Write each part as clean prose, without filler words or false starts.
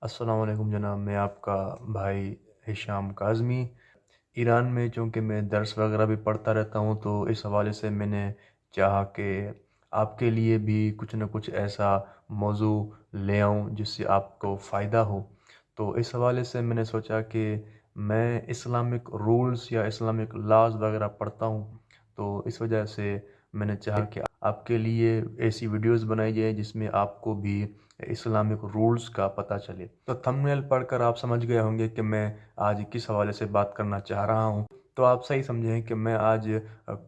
السلام علیکم جناب، میں آپ کا بھائی ہشام کاظمی۔ ایران میں چونکہ میں درس وغیرہ بھی پڑھتا رہتا ہوں، تو اس حوالے سے میں نے چاہا کہ آپ کے لیے بھی کچھ نہ کچھ ایسا موضوع لے آؤں جس سے آپ کو فائدہ ہو۔ تو اس حوالے سے میں نے سوچا کہ میں اسلامک رولز یا اسلامک لاز وغیرہ پڑھتا ہوں، تو اس وجہ سے میں نے چاہا کہ آپ کے لیے ایسی ویڈیوز بنائی جائیں جس میں آپ کو بھی اسلامک رولز کا پتہ چلے۔ تو تھمبنیل پڑھ کر آپ سمجھ گئے ہوں گے کہ میں آج کس حوالے سے بات کرنا چاہ رہا ہوں۔ تو آپ صحیح سمجھیں کہ میں آج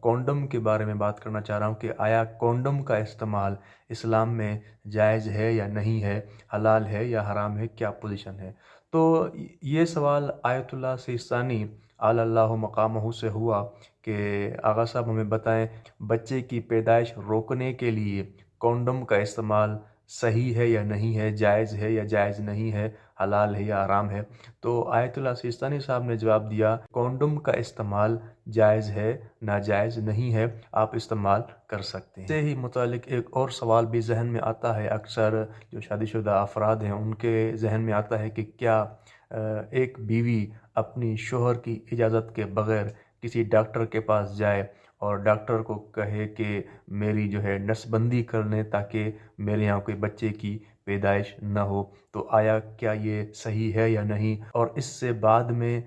کونڈم کے بارے میں بات کرنا چاہ رہا ہوں کہ آیا کونڈم کا استعمال اسلام میں جائز ہے یا نہیں ہے، حلال ہے یا حرام ہے، کیا پوزیشن ہے۔ تو یہ سوال آیت اللہ سیستانی علی اللہ مقامہ سے ہوا کہ آغا صاحب ہمیں بتائیں، بچے کی پیدائش روکنے کے لیے کونڈم کا استعمال صحیح ہے یا نہیں ہے، جائز ہے یا جائز نہیں ہے، حلال ہے یا حرام ہے۔ تو آیت اللہ سیستانی صاحب نے جواب دیا، کونڈم کا استعمال جائز ہے، ناجائز نہیں ہے، آپ استعمال کر سکتے ہیں۔ اس سے ہی متعلق ایک اور سوال بھی ذہن میں آتا ہے، اکثر جو شادی شدہ افراد ہیں ان کے ذہن میں آتا ہے کہ کیا ایک بیوی اپنی شوہر کی اجازت کے بغیر کسی ڈاکٹر کے پاس جائے اور ڈاکٹر کو کہے کہ میری جو ہے نس بندی کر لیں تاکہ میرے یہاں کوئی بچے کی پیدائش نہ ہو، تو آیا کیا یہ صحیح ہے یا نہیں، اور اس سے بعد میں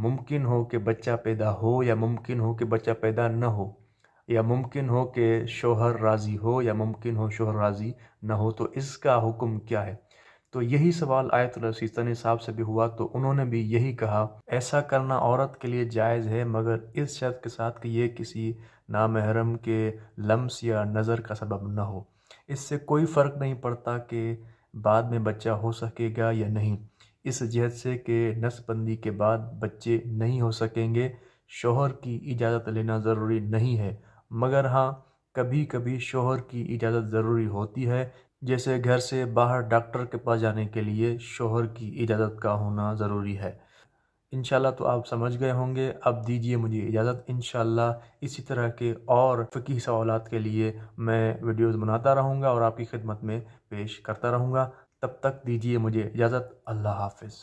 ممکن ہو کہ بچہ پیدا ہو یا ممکن ہو کہ بچہ پیدا نہ ہو، یا ممکن ہو کہ شوہر راضی ہو یا ممکن ہو شوہر راضی نہ ہو، تو اس کا حکم کیا ہے۔ تو یہی سوال آیت اللہ سیستانی صاحب سے بھی ہوا، تو انہوں نے بھی یہی کہا، ایسا کرنا عورت کے لیے جائز ہے مگر اس شرط کے ساتھ کہ یہ کسی نامحرم کے لمس یا نظر کا سبب نہ ہو۔ اس سے کوئی فرق نہیں پڑتا کہ بعد میں بچہ ہو سکے گا یا نہیں، اس جہت سے کہ نس بندی کے بعد بچے نہیں ہو سکیں گے، شوہر کی اجازت لینا ضروری نہیں ہے، مگر ہاں کبھی کبھی شوہر کی اجازت ضروری ہوتی ہے، جیسے گھر سے باہر ڈاکٹر کے پاس جانے کے لیے شوہر کی اجازت کا ہونا ضروری ہے۔ انشاءاللہ تو آپ سمجھ گئے ہوں گے، اب دیجئے مجھے اجازت، انشاءاللہ اسی طرح کے اور فقہی سوالات کے لیے میں ویڈیوز بناتا رہوں گا اور آپ کی خدمت میں پیش کرتا رہوں گا۔ تب تک دیجئے مجھے اجازت، اللہ حافظ۔